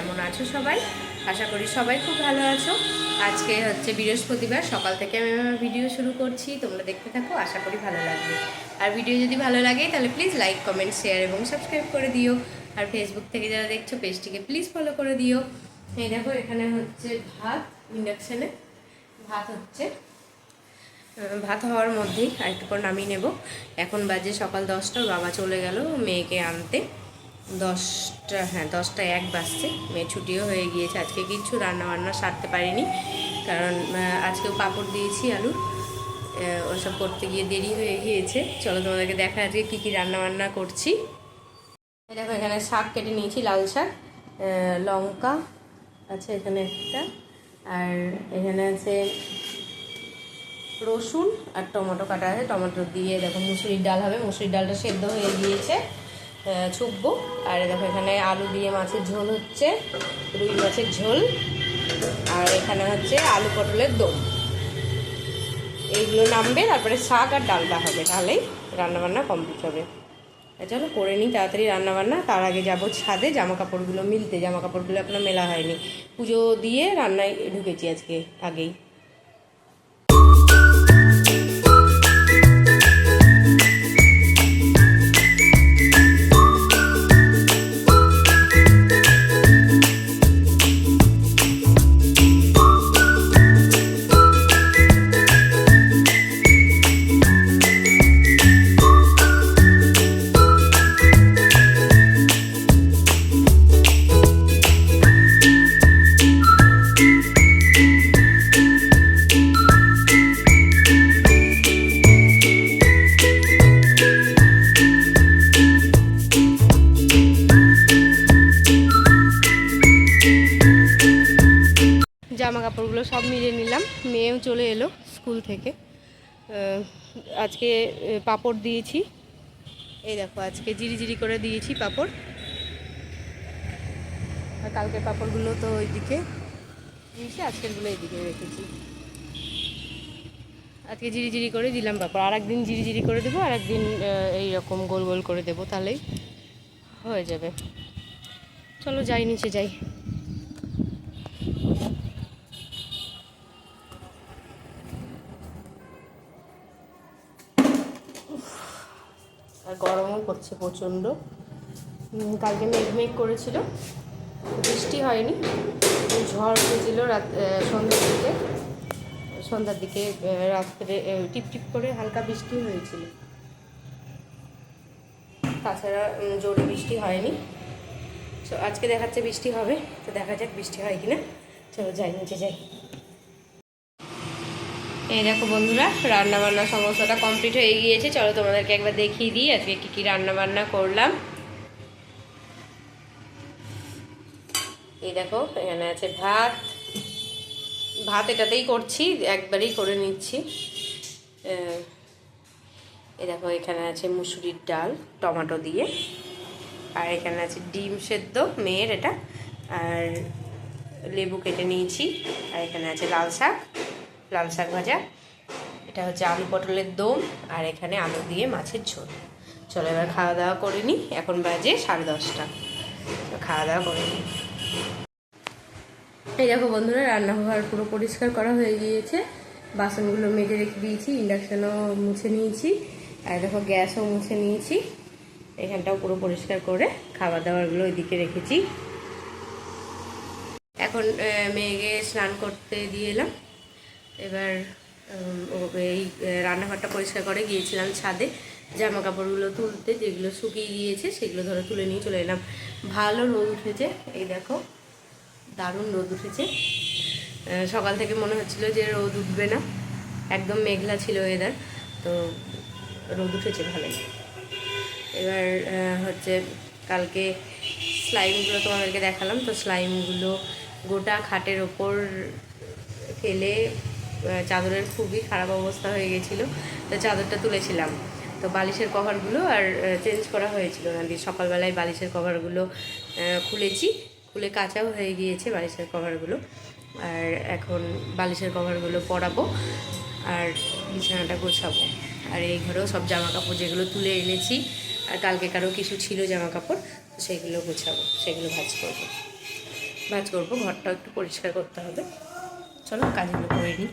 কেমন আছো সবাই? আশা করি সবাই খুব ভালো আছো। আজকে হচ্ছে বৃহস্পতিবার, সকাল থেকে আমি আমার ভিডিও শুরু করছি। তোমরা দেখতে থাকো, আশা করি ভালো লাগবে। আর ভিডিও যদি ভালো লাগে তাহলে প্লিজ লাইক, কমেন্ট, শেয়ার এবং সাবস্ক্রাইব করে দিও। আর ফেসবুক থেকে যারা দেখছো পেজটিকে প্লিজ ফলো করে দিও। এই দেখো, এখানে হচ্ছে ভাত, ইন্ডাকশানে ভাত হচ্ছে। ভাত হওয়ার মধ্যেই আরেকটু পর নামিয়ে নেব। এখন বাজে সকাল 10টা, বাবা চলে গেল মেয়েকে আনতে। 10টা 1 বাজছে, মেয়ে ছুটিও হয়ে গিয়েছে। আজকে কিছু রান্নাবান্না সারতে পারিনি, কারণ আজকেও পাঁপড় দিয়েছি আলুর, ওসব করতে গিয়ে দেরি হয়ে গিয়েছে। চলো তোমাদেরকে দেখা আজকে কী কী রান্নাবান্না করছি। দেখো, এখানে শাক কেটে নিয়েছি, লাল শাক, লঙ্কা আছে এখানে একটা, আর এখানে আছে রসুন আর টমেটো কাটা আছে। টমেটো দিয়ে দেখো মুসুরির ডাল হবে, মুসুরির ডালটা সেদ্ধ হয়ে গিয়েছে, ছুকবো। আর দেখো এখানে আলু দিয়ে মাছের ঝোল হচ্ছে, রুই মাছের ঝোল। আর এখানে হচ্ছে আলু পটলের দম। এইগুলো নামবে, তারপরে শাক আর ডালটা হবে, তাহলেই রান্নাবান্না কমপ্লিট হবে। চলো করে নিই তাড়াতাড়ি রান্নাবান্না। তার আগে যাবো ছাদে জামা কাপড়গুলো মিলতে। জামা কাপড়গুলো এখনো মেলা হয়নি, পুজো দিয়ে রান্নায় ঢুকেছি আজকে আগেই। জামা কাপড়গুলো সব মিলে নিলাম, মেয়েও চলে এলো স্কুল থেকে। আজকে পাঁপড় দিয়েছি, এই দেখো আজকে জিরি করে দিয়েছি পাঁপড়। আর কালকের পাঁপড়গুলো তো ওইদিকে দিয়েছি, আজকেরগুলো এইদিকে রেখেছি। আজকে জিরি করে দিলাম পাঁপড়, আর একদিন জিরি করে দেবো, আর একদিন এইরকম গোল গোল করে দেবো, তাহলেই হয়ে যাবে। চলো যাই, নিচে যাই। আর গরমও করছে প্রচণ্ড। কালকে মেঘ করেছিল, বৃষ্টি হয়নি, ঝড় উঠেছিল সন্ধ্যার দিকে রাত্রে টিপ করে হালকা বৃষ্টি হয়েছিল, তাছাড়া জোরে বৃষ্টি হয়নি। তো আজকে দেখাচ্ছে বৃষ্টি হবে, তো দেখা যাক বৃষ্টি হয় কিনা। চলো যাই, নিচে যাই। এই দেখো বন্ধুরা, রান্নাবান্না সমস্তটা কমপ্লিট হয়ে গিয়েছে। চলো তোমাদেরকে একবার দেখিয়ে দিই আজকে কী কী রান্নাবান্না করলাম। এই দেখো, এখানে আছে ভাত এটাতেই করছি, একবারেই করে নিচ্ছি। এই দেখো, এখানে আছে মুসুরির ডাল টমেটো দিয়ে, আর এখানে আছে ডিম সেদ্ধ মেয়ের এটা, আর লেবু কেটে নিয়েছি, আর এখানে আছে লাল শাক ভাজা, এটা হচ্ছে আলু পটলের দম, আর এখানে আলু দিয়ে মাছের ঝোল। চলো এবার খাওয়া দাওয়া করে নিই। এখন বাজে 10:30, খাওয়া দাওয়া করে নিই। এই দেখো বন্ধুরা, রান্নাঘর পুরো পরিষ্কার করা হয়ে গিয়েছে, বাসনগুলো মেজে রেখে দিয়েছি, ইন্ডাকশানও মুছে নিয়েছি, আর দেখো গ্যাসও মুছে নিয়েছি। এখানটাও পুরো পরিষ্কার করে খাবার দাবারগুলো ওইদিকে রেখেছি। এখন মেয়েকে স্নান করতে দিয়ে এলাম। এবার এই রান্নাঘরটা পরিষ্কার করে গিয়েছিলাম ছাদে জামা কাপড়গুলো তুলতে, যেগুলো শুকিয়ে গিয়েছে সেগুলো ধরে তুলে নিয়ে চলে এলাম। ভালো রোদ উঠেছে, এই দেখো দারুণ রোদ উঠেছে। সকাল থেকে মনে হচ্ছিল যে রোদ উঠবে না, একদম মেঘলা ছিল ওয়েদার, তো রোদ উঠেছে ভালোই। এবার হচ্ছে কালকে স্লাইমগুলো তোমাদেরকে দেখালাম, তো স্লাইমগুলো গোটা খাটের ওপর ফেলে চাদরের খুবই খারাপ অবস্থা হয়ে গেছিলো, তো চাদরটা তুলেছিলাম। তো বালিশের কভারগুলো আর চেঞ্জ করা হয়েছিল না, সকালবেলায় বালিশের কভারগুলো খুলে কাঁচাও হয়ে গিয়েছে বালিশের কভারগুলো। আর এখন বালিশের কভারগুলো পরাবো আর বিছানাটা গোছাবো। আর এই ঘরেও সব জামা কাপড় যেগুলো তুলে এনেছি, আর কালকে কারো কিছু ছিল জামা কাপড়, তো সেগুলো গোছাবো, সেগুলো ভাঁজ করবো। ভাঁজ করবো, ঘরটাও একটু পরিষ্কার করতে হবে। চলো কাজগুলো করে নিই।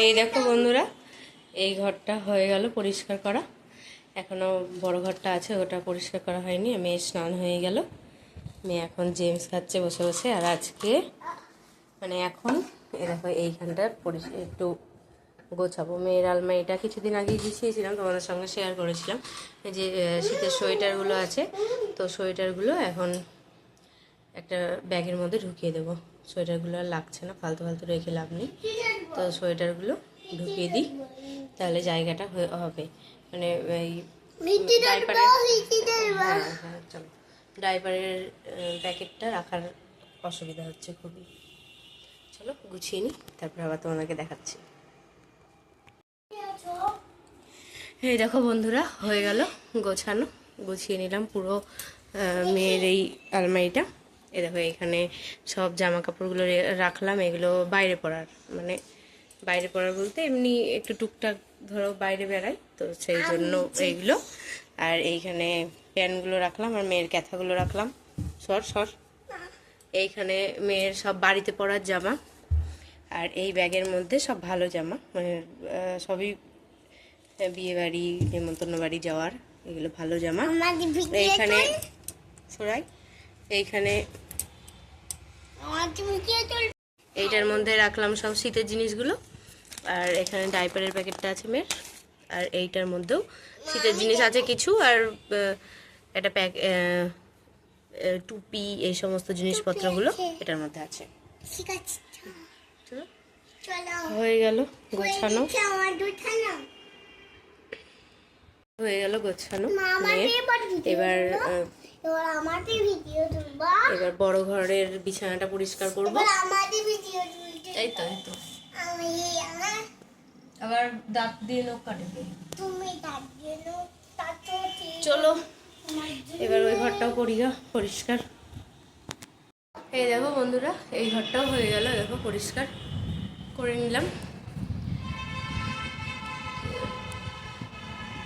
এই দেখো বন্ধুরা, এই ঘরটা হয়ে গেল পরিষ্কার করা। এখনও বড় ঘরটা আছে, ওটা পরিষ্কার করা হয়নি। মেয়ে স্নান হয়ে গেল, মেয়ে এখন জেমস খাচ্ছে বসে বসে। আর আজকে মানে এখন দেখো এইখানটা একটু গোছাবো। মেয়ের আলমারিটা কিছুদিন আগেই গুছিয়েছিলাম, তোমাদের সঙ্গে শেয়ার করেছিলাম। এই যে শীতের সোয়েটারগুলো আছে, তো সোয়েটারগুলো এখন একটা ব্যাগের মধ্যে ঢুকিয়ে দেবো। সোয়েটারগুলো আর লাগছে না, ফালতু ফালতু রেখে লাভ নেই। তো সোয়েটারগুলো ঢুকিয়ে দিই, তাহলে জায়গাটা হবে। মানে এই ডাইপারের প্যাকেটটা রাখার অসুবিধা হচ্ছে খুবই। চলো গুছিয়ে নিই, তারপর আবার তোমাদেরকে দেখাচ্ছি। এই দেখো বন্ধুরা, হয়ে গেল গোছানো। গুছিয়ে নিলাম পুরো মেয়ের এই আলমারিটা। এই দেখো এখানে সব জামা কাপড়গুলো রাখলাম। এগুলো বাইরে পরার, মানে বাইরে পরার বলতে এমনি একটু টুকটাক ধরো বাইরে বেড়াই, তো সেই জন্য এইগুলো। আর এইখানে প্যান্টগুলো রাখলাম, আর মেয়ের ক্যাথাগুলো রাখলাম। সর এইখানে মেয়ের সব বাড়িতে পরার জামা, আর এই ব্যাগের মধ্যে সব ভালো জামা, মানে সবই বিয়ে বাড়ি নেমন্তন্ন বাড়ি যাওয়ার, এগুলো ভালো জামা। এইখানে সরাই, এইখানে এইটার মধ্যে রাখলাম সব শীতের জিনিসগুলো। আর এখানে ডাইপারের প্যাকেটটা আছে মেয়ের, আর এইটার মধ্যেও শীতের জিনিস আছে কিছু, আর একটা টুপি, এই সমস্ত জিনিসপত্রগুলো এটার মধ্যে আছে। হয়ে গেল গোছানো, হয়ে গেল গোছানো। এবার বড় ঘরের বিছানাটা পরিষ্কার করবো। এই তো আবার দাঁত দিয়ে নখ কাটে। চলো এবার ওই ঘরটাও করি পরিষ্কার। এই দেখো বন্ধুরা, এই ঘরটাও হয়ে গেল, দেখো পরিষ্কার করে নিলাম।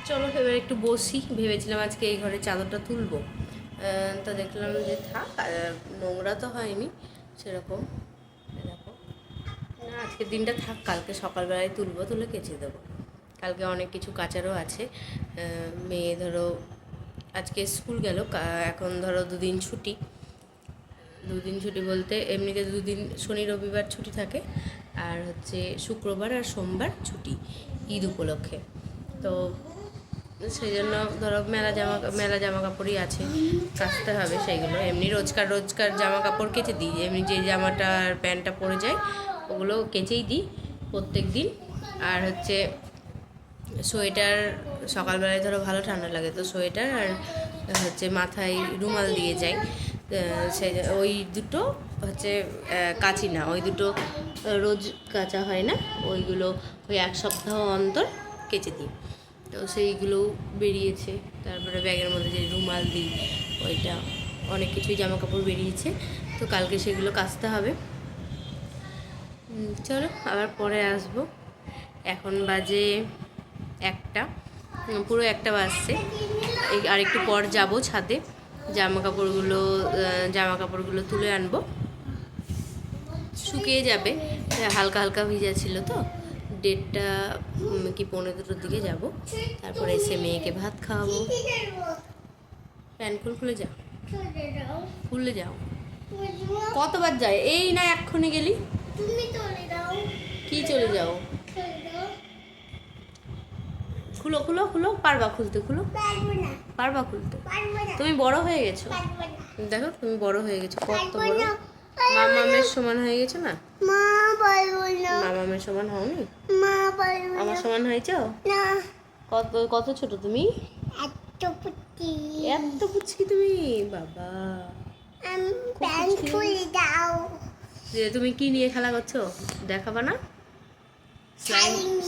চলো এবার একটু বসি। ভেবেছিলাম আজকে এই ঘরে চাদরটা তুলবো, তো দেখলাম যে থাক, নোংরা তো হয়নি সেরকম। দেখো না, আজকের দিনটা থাক, কালকে সকালবেলায় তুলবো, তুলে কেচে দেবো। কালকে অনেক কিছু কাচারও আছে। মেয়ে ধরো আজকে স্কুল গেল, এখন ধরো দুদিন ছুটি। দুদিন ছুটি বলতে এমনিতে দুদিন শনি রবিবার ছুটি থাকে, আর হচ্ছে শুক্রবার আর সোমবার ছুটি ঈদ উপলক্ষে। তো সেই জন্য ধরো মেলা জামা কাপড়ই আছে, কাচতে হবে সেইগুলো। এমনি রোজকার জামা কাপড় কেচে দিই, এমনি যে জামাটা আর প্যান্টটা পরে যায় ওগুলো কেচেই দিই প্রত্যেক দিন। আর হচ্ছে সোয়েটার, সকালবেলায় ধরো ভালো ঠান্ডা লাগে তো সোয়েটার আর হচ্ছে মাথায় রুমাল দিয়ে যাই, সেই ওই দুটো হচ্ছে কাচি না, ওই দুটো রোজ কাচা হয় না, ওইগুলো ওই এক সপ্তাহ অন্তর কেচে দিই। তো সেইগুলো বেরিয়েছে। তারপরে ব্যাগের মধ্যে যে রুমাল দিই, ওইটা অনেক কিছুই জামা কাপড় বেরিয়েছে, তো কালকে সেগুলো কাচতে হবে। চলো আবার পরে আসবো। এখন বাজে 1টা, পুরো 1টা বাজছে। আর একটু পর যাব ছাদে, জামা কাপড়গুলো তুলে আনবো, শুকিয়ে যাবে। হালকা হালকা ভিজা ছিল তো, 1:30 কি 1:45 দিকে যাব। তারপরে এসে মেয়েকে ভাত খাওয়াবো। প্যান্ট খুলে যাও, খুলে যাও। কতবার যায়? এই না এক্ষুনি গেলি, কি চলে যাও? খুলো খুলো খুলো, পারবা খুলতে? খুলো, পারবা খুলতে? তুমি বড় হয়ে গেছো, দেখো তুমি বড় হয়ে গেছো, কত বড়। মামামের সমান হয়ে গেছো না? মামামের সমান হওনি? আমার সমান হয়েছ? কত ছোট তুমি? এত পুচকি তুমি, বাবা। তুমি কি নিয়ে খেলা করছো দেখাবা না?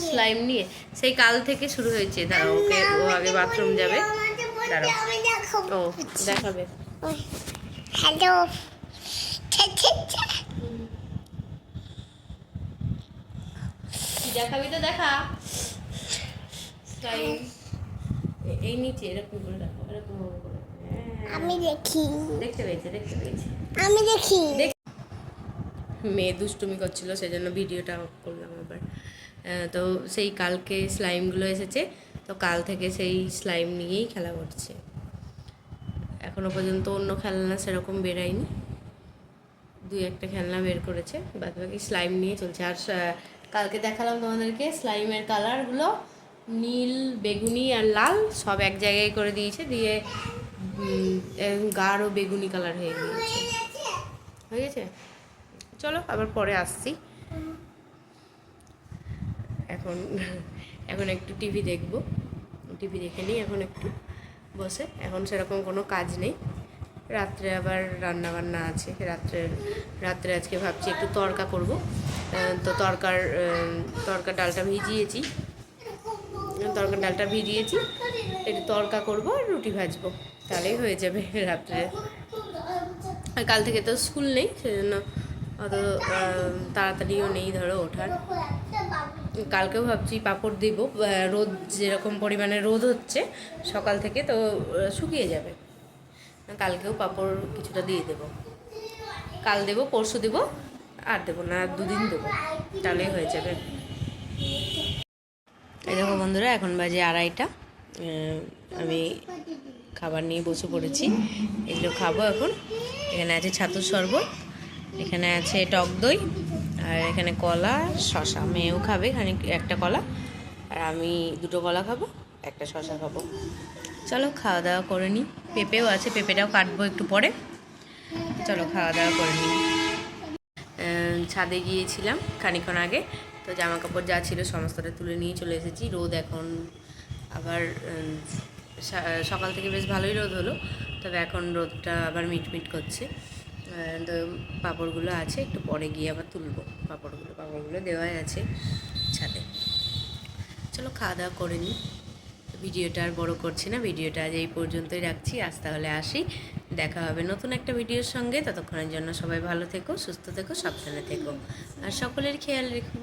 স্লাইম নিয়ে সেই কাল থেকে শুরু হয়েছে। দাঁড়াও, ওকে, ও আগে বাথরুম যাবে, দাঁড়াও। ও দেখাবে। হ্যালো, দেখাবি তো দেখা। স্লাইম এই নিচে এরকম করে রাখো, এরকম করে। আমি দেখি, দেখতে পেয়েছে। আমি দেখি। মেয়ে দুষ্টুমি করছিল, সেজন্য ভিডিওটা করলাম আবার। তো সেই কালকে স্লাইমগুলো এসেছে, তো কাল থেকে সেই স্লাইম নিয়েই খেলা করছে। এখনও পর্যন্ত অন্য খেলনা সেরকম বেরায়নি, 2-1টা খেলনা বের করেছে, বাকি স্লাইম নিয়ে চলছে। আর কালকে দেখালাম তোমাদেরকে স্লাইমের কালারগুলো, নীল, বেগুনি আর লাল সব এক জায়গায় করে দিয়েছে, দিয়ে গাঢ় বেগুনি কালার হয়ে গেছে। চলো আবার পরে আসছি। এখন একটু টিভি দেখবো, টিভি দেখে নিই এখন একটু বসে। এখন সেরকম কোনো কাজ নেই, রাত্রে আবার রান্না বান্না আছে। রাত্রে আজকে ভাবছি একটু তড়কা করব, তো তড়কার ডালটা ভিজিয়েছি, একটু তড়কা করবো আর রুটি ভাজবো, তাহলেই হয়ে যাবে রাত্রে। আর কাল থেকে তো স্কুল নেই, সেজন্য অত তাড়াতাড়িও নেই ধরো ওঠার। কালকেও ভাবছি পাঁপড় দিব, রোদ যেরকম পরিমাণে রোদ হচ্ছে সকাল থেকে, তো শুকিয়ে যাবে। কালকেও পাঁপড় কিছুটা দিয়ে দেবো, কাল দেবো, পরশু দেবো, আর দেবো না, 2 দিন দেবো, তাহলেই হয়ে যাবে। এই দেখো বন্ধুরা, এখন বাজে 2:30, আমি খাবার নিয়ে বসে পড়েছি, এগুলো খাবো এখন। এখানে আছে ছাতুর শরবত, এখানে আছে টক দই, আর এখানে কলা, শশা। মেয়েও খাবে একটা কলা, আর আমি 2টো কলা খাবো, একটা শশা খাবো। চলো খাওয়া দাওয়া করে নিই। পেঁপেও আছে, পেঁপেটাও কাটবো একটু পরে। চলো খাওয়া দাওয়া করে নিই। ছাদে গিয়েছিলাম খানিক্ষণ আগে, তো জামা কাপড় যা ছিল সমস্তটা তুলে নিয়ে চলে এসেছি। রোদ এখন আবার, সকাল থেকে বেশ ভালোই রোদ হলো, তবে এখন রোদটা আবার মিটমিট করছে। তো পাঁপড়গুলো আছে, একটু পরে গিয়ে আবার তুলবো পাঁপড়গুলো দেওয়াই আছে ছাদে। চলো খাওয়া দাওয়া করে নিই, ভিডিওটা আর বড় করছি না, ভিডিওটা আজ এই পর্যন্তই রাখছি। আজ তাহলে আসি, দেখা হবে নতুন একটা ভিডিওর সঙ্গে। ততক্ষণের জন্য সবাই ভালো থেকো, সুস্থ থেকো, সাবধানে থেকো আর সকলের খেয়াল রেখো।